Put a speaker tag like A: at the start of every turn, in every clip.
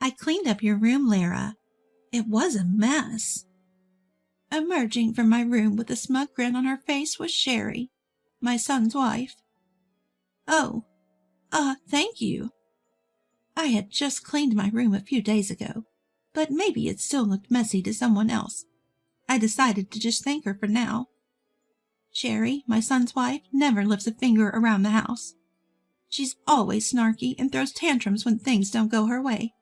A: I cleaned up your room, Lara. It was a mess. Emerging from my room with a smug grin on her face was Sherry, my son's wife. Oh, thank you. I had just cleaned my room a few days ago, but maybe it still looked messy to someone else. I decided to just thank her for now. Sherry, my son's wife, never lifts a finger around the house. She's always snarky and throws tantrums when things don't go her way.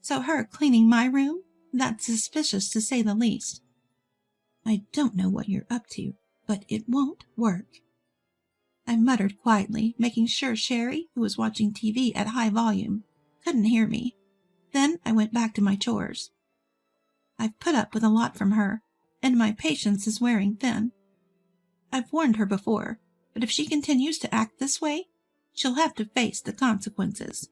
A: So her cleaning my room, that's suspicious to say the least. I don't know what you're up to, but it won't work. I muttered quietly, making sure Sherry, who was watching TV at high volume, couldn't hear me. Then I went back to my chores. I've put up with a lot from her, and my patience is wearing thin. I've warned her before, but if she continues to act this way, she'll have to face the consequences.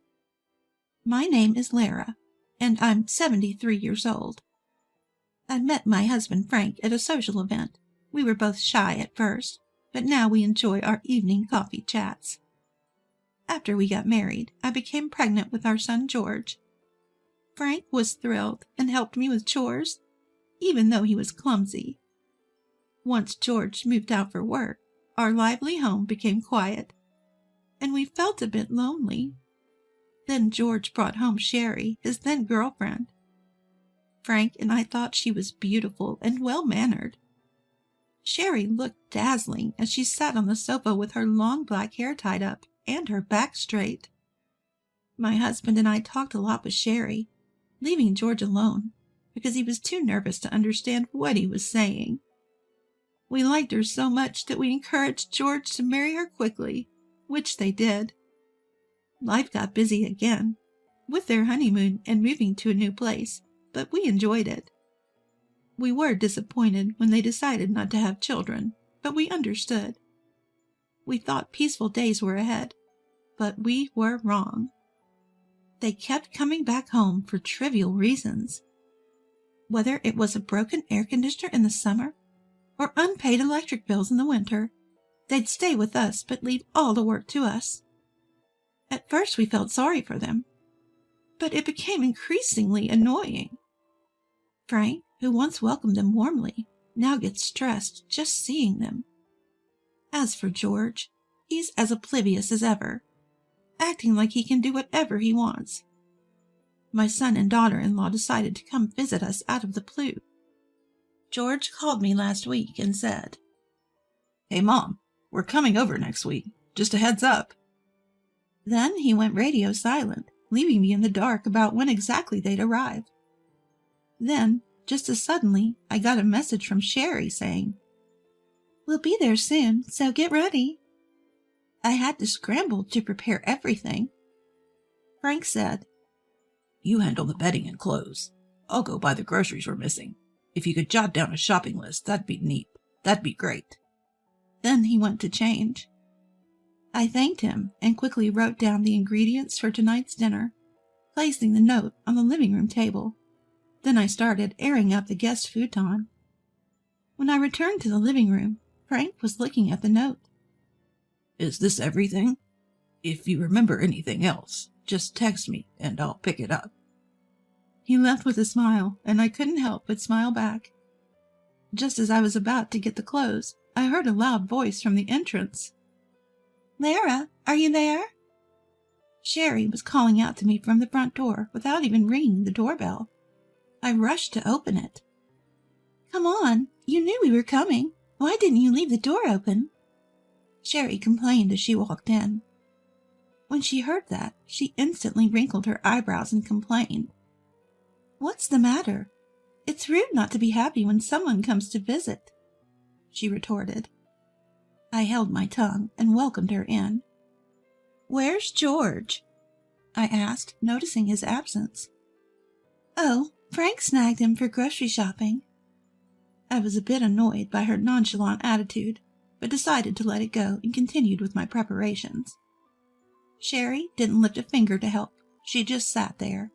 A: My name is Lara, and I'm 73 years old. I met my husband Frank at a social event. We were both shy at first, but now we enjoy our evening coffee chats. After we got married, I became pregnant with our son George. Frank was thrilled and helped me with chores, even though he was clumsy. Once George moved out for work, our lively home became quiet, and we felt a bit lonely. Then George brought home Sherry, his then girlfriend. Frank and I thought she was beautiful and well-mannered. Sherry looked dazzling as she sat on the sofa with her long black hair tied up and her back straight. My husband and I talked a lot with Sherry, leaving George alone because he was too nervous to understand what he was saying. We liked her so much that we encouraged George to marry her quickly, which they did. Life got busy again, with their honeymoon and moving to a new place, but we enjoyed it. We were disappointed when they decided not to have children, but we understood. We thought peaceful days were ahead, but we were wrong. They kept coming back home for trivial reasons. Whether it was a broken air conditioner in the summer or unpaid electric bills in the winter, they'd stay with us but leave all the work to us. At first we felt sorry for them, but it became increasingly annoying. Frank, who once welcomed them warmly, now gets stressed just seeing them. As for George, he's as oblivious as ever, acting like he can do whatever he wants. My son and daughter-in-law decided to come visit us out of the blue. George called me last week and said, "Hey, Mom, we're coming over next week. Just a heads up." Then he went radio silent, leaving me in the dark about when exactly they'd arrive. Then, just as suddenly, I got a message from Sherry saying, "We'll be there soon, so get ready." I had to scramble to prepare everything. Frank said, "You handle the bedding and clothes. I'll go buy the groceries we're missing. If you could jot down a shopping list, that'd be neat. That'd be great." Then he went to change. I thanked him and quickly wrote down the ingredients for tonight's dinner, placing the note on the living room table. Then I started airing up the guest futon. When I returned to the living room, Frank was looking at the note. "Is this everything? If you remember anything else, just text me and I'll pick it up." He left with a smile, and I couldn't help but smile back. Just as I was about to get the clothes, I heard a loud voice from the entrance. "Lara, are you there?" Sherry was calling out to me from the front door without even ringing the doorbell. I rushed to open it. "Come on, you knew we were coming. Why didn't you leave the door open?" Sherry complained as she walked in. When she heard that, she instantly wrinkled her eyebrows and complained. "What's the matter? It's rude not to be happy when someone comes to visit," she retorted. I held my tongue and welcomed her in. "Where's George?" I asked, noticing his absence. "Oh, Frank snagged him for grocery shopping." I was a bit annoyed by her nonchalant attitude, but decided to let it go and continued with my preparations. Sherry didn't lift a finger to help. She just sat there,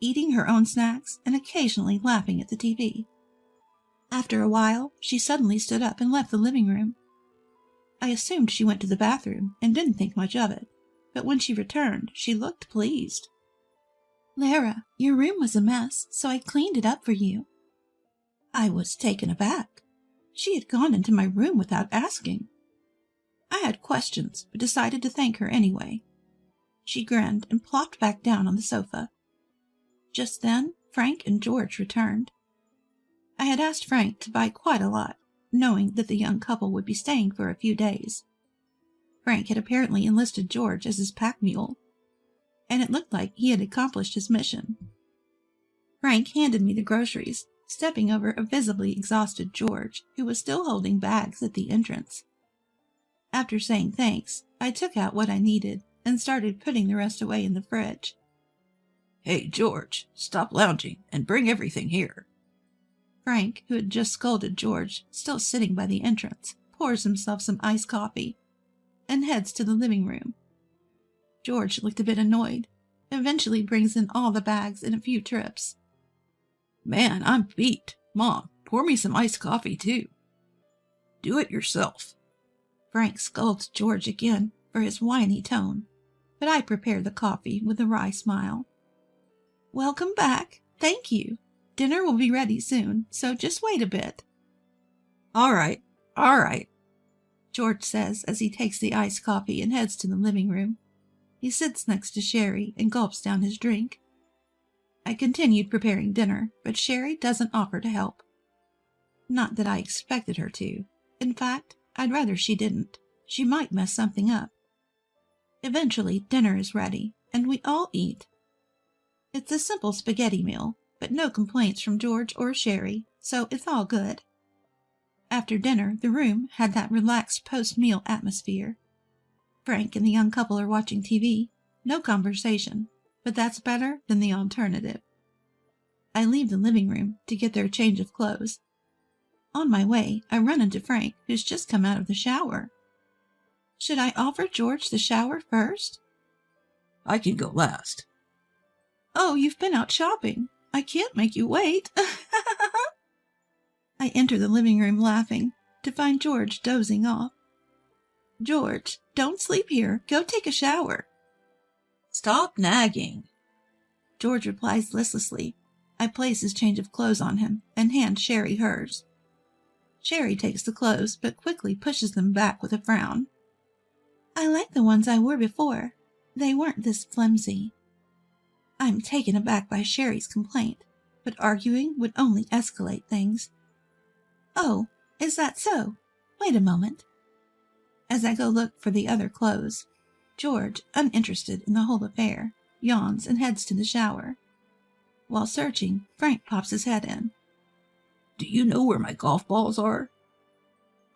A: eating her own snacks and occasionally laughing at the TV. After a while, she suddenly stood up and left the living room. I assumed she went to the bathroom and didn't think much of it, but when she returned, she looked pleased. Lara, your room was a mess, so I cleaned it up for you. I was taken aback. She had gone into my room without asking. I had questions, but decided to thank her anyway. She grinned and plopped back down on the sofa. Just then, Frank and George returned. I had asked Frank to buy quite a lot, knowing that the young couple would be staying for a few days. Frank had apparently enlisted George as his pack mule, and it looked like he had accomplished his mission. Frank handed me the groceries, stepping over a visibly exhausted George, who was still holding bags at the entrance. After saying thanks, I took out what I needed and started putting the rest away in the fridge.
B: Hey, George, stop lounging and bring everything here.
A: Frank, who had just scolded George, still sitting by the entrance, pours himself some iced coffee and heads to the living room. George looked a bit annoyed, eventually brings in all the bags in a few trips.
B: Man, I'm beat. Mom, pour me some iced coffee, too. Do it yourself.
A: Frank scolds George again for his whiny tone, but I prepare the coffee with a wry smile. Welcome back. Thank you. Dinner will be ready soon, so just wait a bit.
B: All right.
A: George says as he takes the iced coffee and heads to the living room. He sits next to Sherry and gulps down his drink. I continued preparing dinner, but Sherry doesn't offer to help. Not that I expected her to. In fact, I'd rather she didn't. She might mess something up. Eventually, dinner is ready, and we all eat. It's a simple spaghetti meal, but no complaints from George or Sherry, so it's all good. After dinner, the room had that relaxed post-meal atmosphere. Frank and the young couple are watching TV. No conversation, but that's better than the alternative. I leave the living room to get their change of clothes. On my way, I run into Frank, who's just come out of the shower. Should I offer George the shower first?
B: I can go last.
A: Oh, you've been out shopping. I can't make you wait. I enter the living room laughing, to find George dozing off. George, don't sleep here. Go take a shower.
B: Stop nagging.
A: George replies listlessly. I place his change of clothes on him and hand Sherry hers. Sherry takes the clothes, but quickly pushes them back with a frown. I like the ones I wore before. They weren't this flimsy. I'm taken aback by Sherry's complaint, but arguing would only escalate things. Oh, is that so? Wait a moment. As I go look for the other clothes, George, uninterested in the whole affair, yawns and heads to the shower. While searching, Frank pops his head in.
B: Do you know where my golf balls are?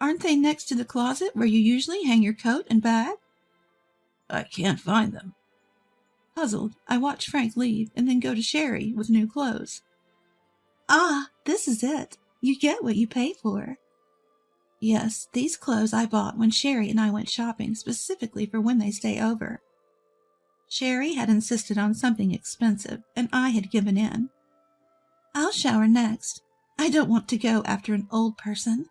A: Aren't they next to the closet where you usually hang your coat and bag?
B: I can't find them.
A: Puzzled, I watch Frank leave and then go to Sherry with new clothes. Ah, this is it. You get what you pay for. Yes, these clothes I bought when Sherry and I went shopping specifically for when they stay over. Sherry had insisted on something expensive, and I had given in. I'll shower next. I don't want to go after an old person.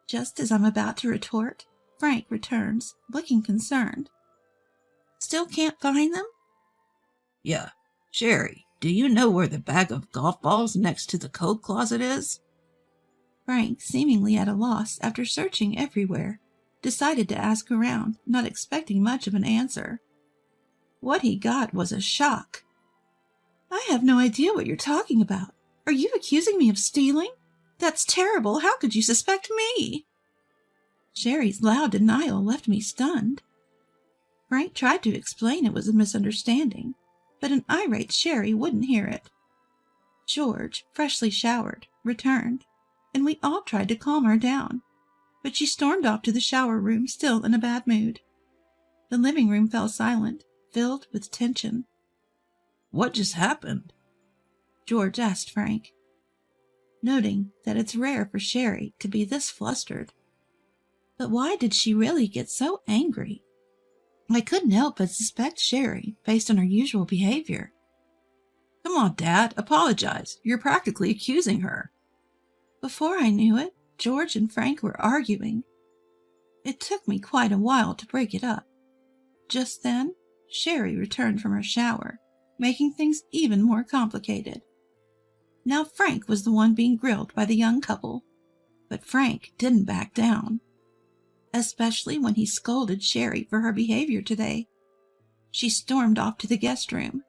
A: Just as I'm about to retort, Frank returns, looking concerned. Still can't find them?
B: Yeah. Sherry, do you know where the bag of golf balls next to the coat closet is?
A: Frank, seemingly at a loss after searching everywhere, decided to ask around, not expecting much of an answer. What he got was a shock. I have no idea what you're talking about. Are you accusing me of stealing? That's terrible. How could you suspect me? Sherry's loud denial left me stunned. Frank tried to explain it was a misunderstanding, but an irate Sherry wouldn't hear it. George, freshly showered, returned, and we all tried to calm her down, but she stormed off to the shower room still in a bad mood. The living room fell silent, filled with tension.
B: What just happened?
A: George asked Frank, noting that it's rare for Sherry to be this flustered. But why did she really get so angry? I couldn't help but suspect Sherry based on her usual behavior.
B: Come on, Dad, apologize. You're practically accusing her.
A: Before I knew it, George and Frank were arguing. It took me quite a while to break it up. Just then, Sherry returned from her shower, making things even more complicated. Now Frank was the one being grilled by the young couple, but Frank didn't back down, especially when he scolded Sherry for her behavior today. She stormed off to the guest room.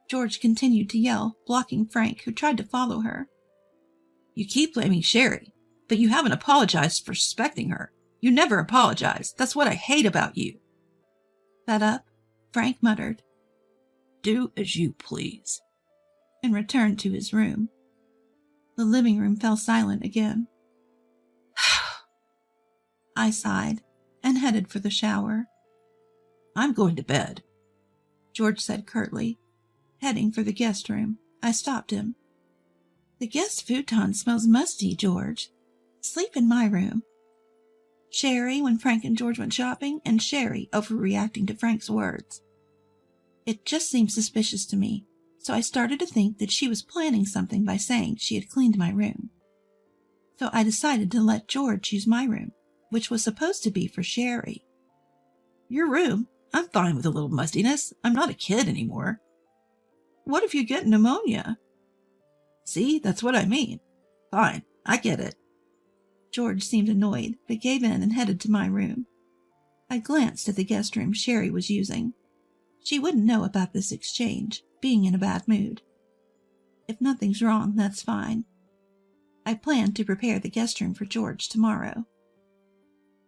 A: George continued to yell, blocking Frank, who tried to follow her.
B: You keep blaming Sherry, but you haven't apologized for suspecting her. You never apologize. That's what I hate about you.
A: Fed up, Frank muttered,
B: "Do as you please,"
A: and returned to his room. The living room fell silent again. I sighed and headed for the shower.
B: "I'm going to bed,"
A: George said curtly. Heading for the guest room, I stopped him. The guest futon smells musty, George. Sleep in my room. Sherry when Frank and George went shopping, and Sherry overreacting to Frank's words. It just seemed suspicious to me, so I started to think that she was planning something by saying she had cleaned my room. So I decided to let George use my room, which was supposed to be for Sherry.
B: "Your room? I'm fine with a little mustiness. I'm not a kid anymore."
A: "What if you get pneumonia?"
B: "See, that's what I mean. Fine, I get it."
A: George seemed annoyed, but gave in and headed to my room. I glanced at the guest room Sherry was using. She wouldn't know about this exchange, being in a bad mood. If nothing's wrong, that's fine. I planned to prepare the guest room for George tomorrow.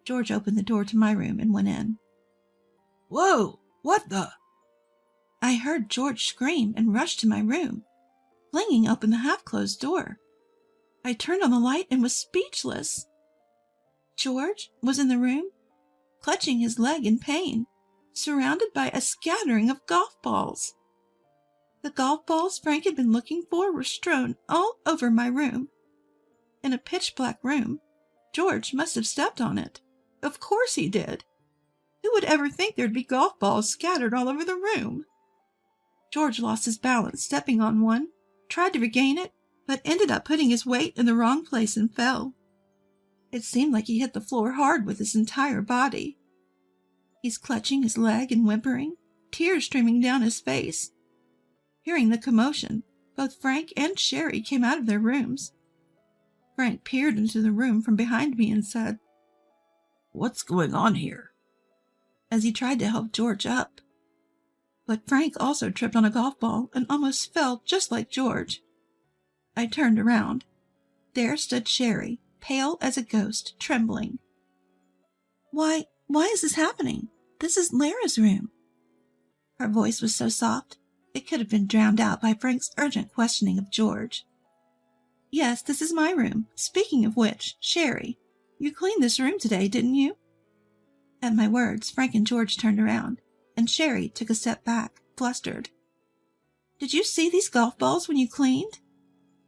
A: George opened the door to my room and went in.
B: "Whoa! What the?"
A: I heard George scream and rushed to my room, flinging open the half-closed door. I turned on the light and was speechless. George was in the room, clutching his leg in pain, surrounded by a scattering of golf balls. The golf balls Frank had been looking for were strewn all over my room. In a pitch-black room, George must have stepped on it. Of course he did. Who would ever think there'd be golf balls scattered all over the room? George lost his balance, stepping on one, tried to regain it, but ended up putting his weight in the wrong place and fell. It seemed like he hit the floor hard with his entire body. He's clutching his leg and whimpering, tears streaming down his face. Hearing the commotion, both Frank and Sherry came out of their rooms. Frank peered into the room from behind me and said,
B: "What's going on here?"
A: as he tried to help George up. But Frank also tripped on a golf ball and almost fell just like George. I turned around. There stood Sherry, pale as a ghost, trembling. Why is this happening? This is Lara's room." Her voice was so soft, it could have been drowned out by Frank's urgent questioning of George. "Yes, this is my room. Speaking of which, Sherry, you cleaned this room today, didn't you?" At my words, Frank and George turned around, and Sherry took a step back, flustered. "Did you see these golf balls when you cleaned?"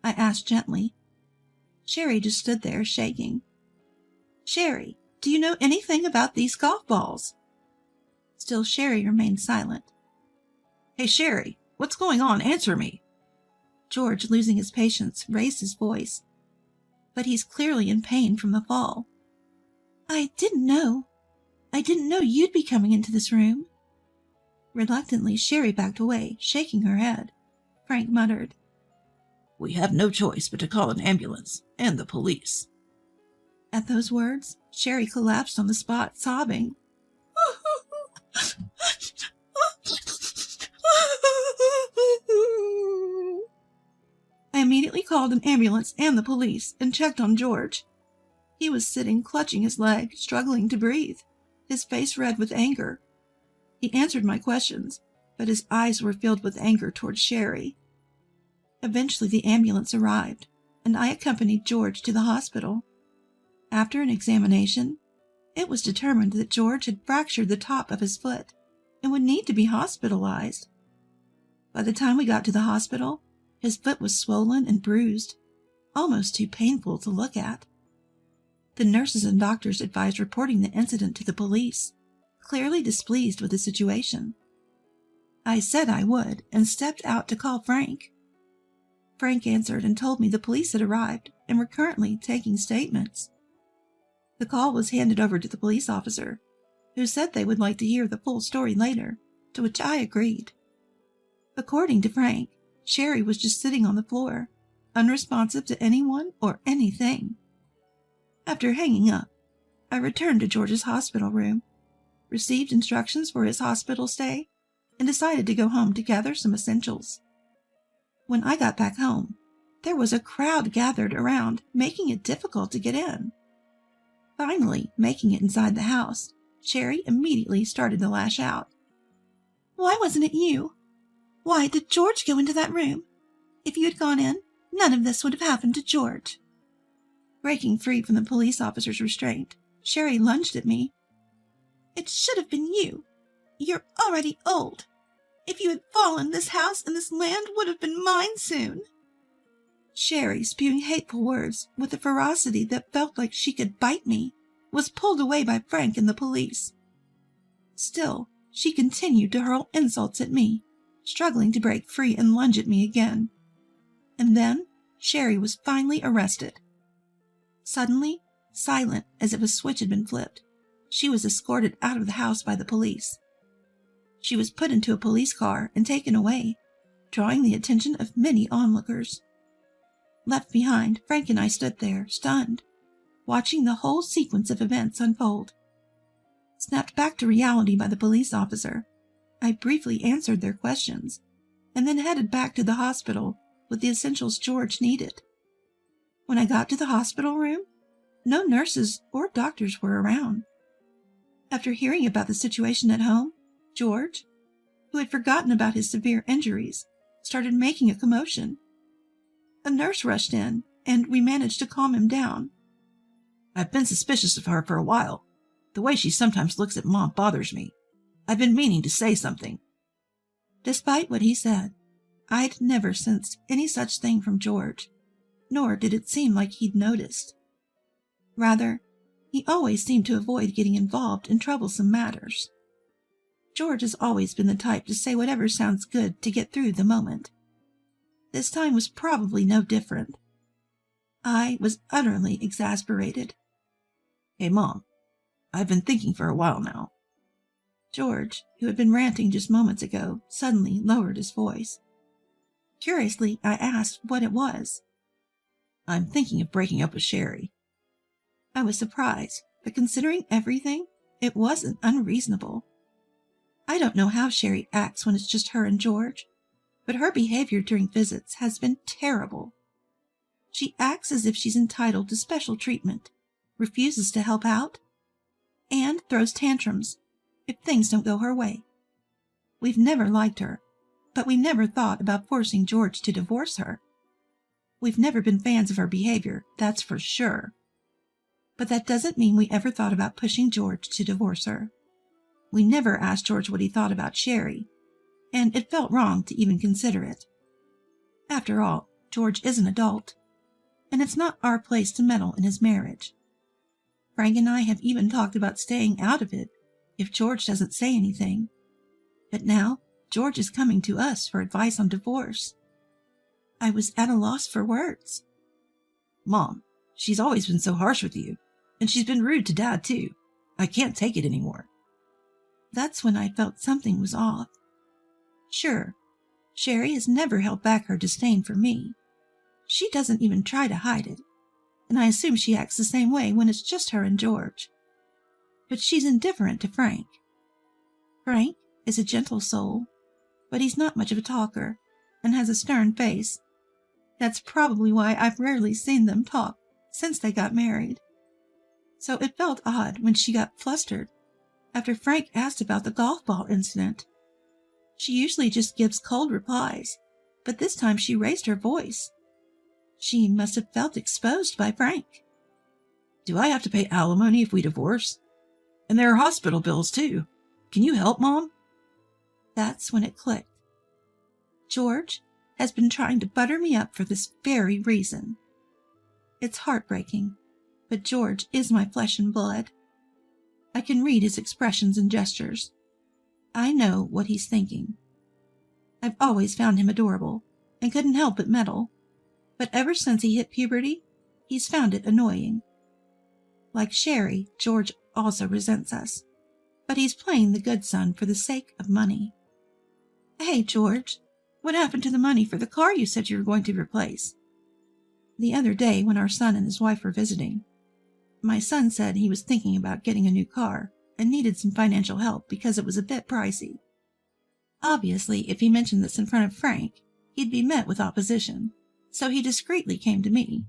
A: I asked gently. Sherry just stood there, shaking. "Sherry, do you know anything about these golf balls?" Still Sherry remained silent.
B: "Hey, Sherry, what's going on? Answer me."
A: George, losing his patience, raised his voice. But he's clearly in pain from the fall. I didn't know you'd be coming into this room." Reluctantly, Sherry backed away, shaking her head. Frank muttered,
B: "We have no choice but to call an ambulance and the police."
A: At those words, Sherry collapsed on the spot, sobbing. I immediately called an ambulance and the police and checked on George. He was sitting clutching his leg, struggling to breathe, his face red with anger. He answered my questions, but his eyes were filled with anger towards Sherry. Eventually the ambulance arrived, and I accompanied George to the hospital. After an examination, it was determined that George had fractured the top of his foot and would need to be hospitalized. By the time we got to the hospital, his foot was swollen and bruised, almost too painful to look at. The nurses and doctors advised reporting the incident to the police, clearly displeased with the situation. I said I would and stepped out to call Frank. Frank answered and told me the police had arrived and were currently taking statements. The call was handed over to the police officer, who said they would like to hear the full story later, to which I agreed. According to Frank, Sherry was just sitting on the floor, unresponsive to anyone or anything. After hanging up, I returned to George's hospital room, received instructions for his hospital stay, and decided to go home to gather some essentials. When I got back home, there was a crowd gathered around, making it difficult to get in. Finally, making it inside the house, Sherry immediately started to lash out. "Why wasn't it you? Why did George go into that room? If you had gone in, none of this would have happened to George." Breaking free from the police officer's restraint, Sherry lunged at me. "It should have been you. You're already old. If you had fallen, this house and this land would have been mine soon." Sherry, spewing hateful words with a ferocity that felt like she could bite me, was pulled away by Frank and the police. Still, she continued to hurl insults at me, struggling to break free and lunge at me again. And then Sherry was finally arrested. Suddenly, silent as if a switch had been flipped, she was escorted out of the house by the police. She was put into a police car and taken away, drawing the attention of many onlookers. Left behind, Frank and I stood there, stunned, watching the whole sequence of events unfold. Snapped back to reality by the police officer, I briefly answered their questions, and then headed back to the hospital with the essentials George needed. When I got to the hospital room, no nurses or doctors were around. After hearing about the situation at home, George, who had forgotten about his severe injuries, started making a commotion. A nurse rushed in, and we managed to calm him down.
B: "I've been suspicious of her for a while. The way she sometimes looks at Mom bothers me. I've been meaning to say something."
A: Despite what he said, I'd never sensed any such thing from George, nor did it seem like he'd noticed. Rather, he always seemed to avoid getting involved in troublesome matters. George has always been the type to say whatever sounds good to get through the moment. This time was probably no different. I was utterly exasperated.
B: "Hey, Mom, I've been thinking for a while now."
A: George, who had been ranting just moments ago, suddenly lowered his voice. Curiously, I asked what it was.
B: "I'm thinking of breaking up with Sherry."
A: I was surprised, but considering everything, it wasn't unreasonable. I don't know how Sherry acts when it's just her and George, but her behavior during visits has been terrible. She acts as if she's entitled to special treatment, refuses to help out, and throws tantrums if things don't go her way. We've never liked her, but we never thought about forcing George to divorce her. We've never been fans of her behavior, that's for sure. But that doesn't mean we ever thought about pushing George to divorce her. We never asked George what he thought about Sherry, and it felt wrong to even consider it. After all, George is an adult, and it's not our place to meddle in his marriage. Frank and I have even talked about staying out of it if George doesn't say anything. But now George is coming to us for advice on divorce. I was at a loss for words.
B: "Mom, she's always been so harsh with you, and she's been rude to Dad too. I can't take it anymore."
A: That's when I felt something was off. Sure, Sherry has never held back her disdain for me. She doesn't even try to hide it, and I assume she acts the same way when it's just her and George. But she's indifferent to Frank. Frank is a gentle soul, but he's not much of a talker and has a stern face. That's probably why I've rarely seen them talk since they got married. So it felt odd when she got flustered after Frank asked about the golf ball incident. She usually just gives cold replies, but this time she raised her voice. She must have felt exposed by Frank.
B: "Do I have to pay alimony if we divorce? And there are hospital bills too. Can you help, Mom?"
A: That's when it clicked. George has been trying to butter me up for this very reason. It's heartbreaking, but George is my flesh and blood. I can read his expressions and gestures. I know what he's thinking. I've always found him adorable and couldn't help but meddle, but ever since he hit puberty, he's found it annoying. Like Sherry, George also resents us, but he's playing the good son for the sake of money. "Hey, George, What happened to the money for the car you said you were going to replace? The other day, when our son and his wife were visiting, my son said he was thinking about getting a new car and needed some financial help because it was a bit pricey. Obviously, if he mentioned this in front of Frank, he'd be met with opposition, so he discreetly came to me.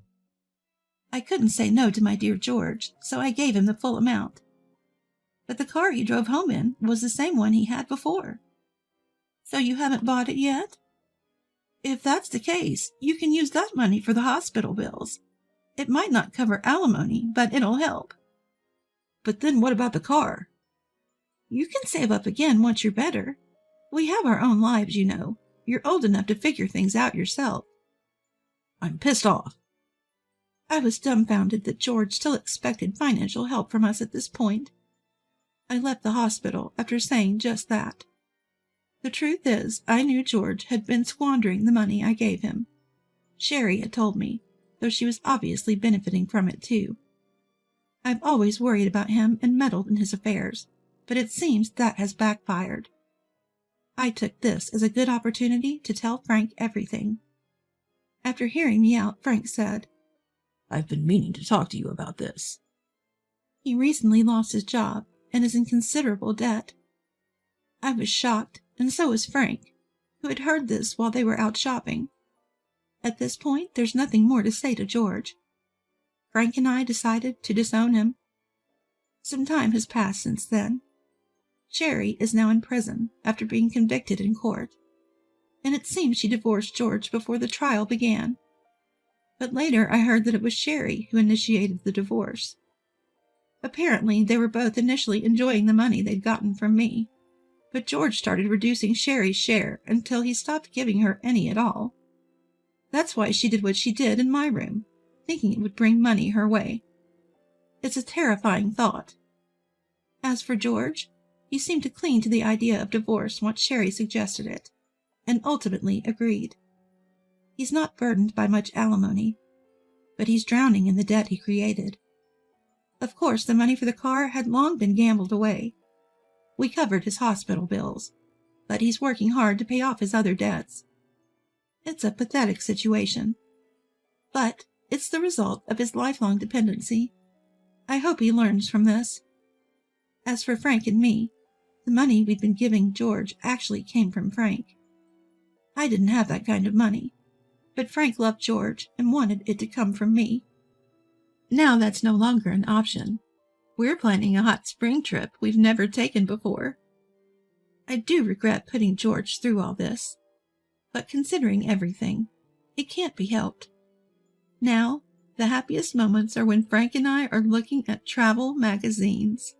A: I couldn't say no to my dear George, so I gave him the full amount. But the car he drove home in was the same one he had before. So you haven't bought it yet? If that's the case, you can use that money for the hospital bills. It might not cover alimony, but it'll help.
B: But then what about the car?
A: You can save up again once you're better. We have our own lives, you know. You're old enough to figure things out yourself.
B: I'm pissed off.
A: I was dumbfounded that George still expected financial help from us at this point. I left the hospital after saying just that. The truth is, I knew George had been squandering the money I gave him. Sherry had told me, though she was obviously benefiting from it too. I've always worried about him and meddled in his affairs, but it seems that has backfired. I took this as a good opportunity to tell Frank everything. After hearing me out, Frank said,
B: I've been meaning to talk to you about this.
A: He recently lost his job and is in considerable debt. I was shocked, and so was Frank, who had heard this while they were out shopping. At this point, there's nothing more to say to George. Frank and I decided to disown him. Some time has passed since then. Sherry is now in prison after being convicted in court, and it seems she divorced George before the trial began. But later I heard that it was Sherry who initiated the divorce. Apparently, they were both initially enjoying the money they'd gotten from me, but George started reducing Sherry's share until he stopped giving her any at all. That's why she did what she did in my room, thinking it would bring money her way. It's a terrifying thought. As for George, he seemed to cling to the idea of divorce once Sherry suggested it, and ultimately agreed. He's not burdened by much alimony, but he's drowning in the debt he created. Of course, the money for the car had long been gambled away. We covered his hospital bills, but he's working hard to pay off his other debts. It's a pathetic situation, but it's the result of his lifelong dependency. I hope he learns from this. As for Frank and me, the money we'd been giving George actually came from Frank. I didn't have that kind of money, but Frank loved George and wanted it to come from me. Now that's no longer an option. We're planning a hot spring trip we've never taken before. I do regret putting George through all this, but considering everything, it can't be helped. Now, the happiest moments are when Frank and I are looking at travel magazines.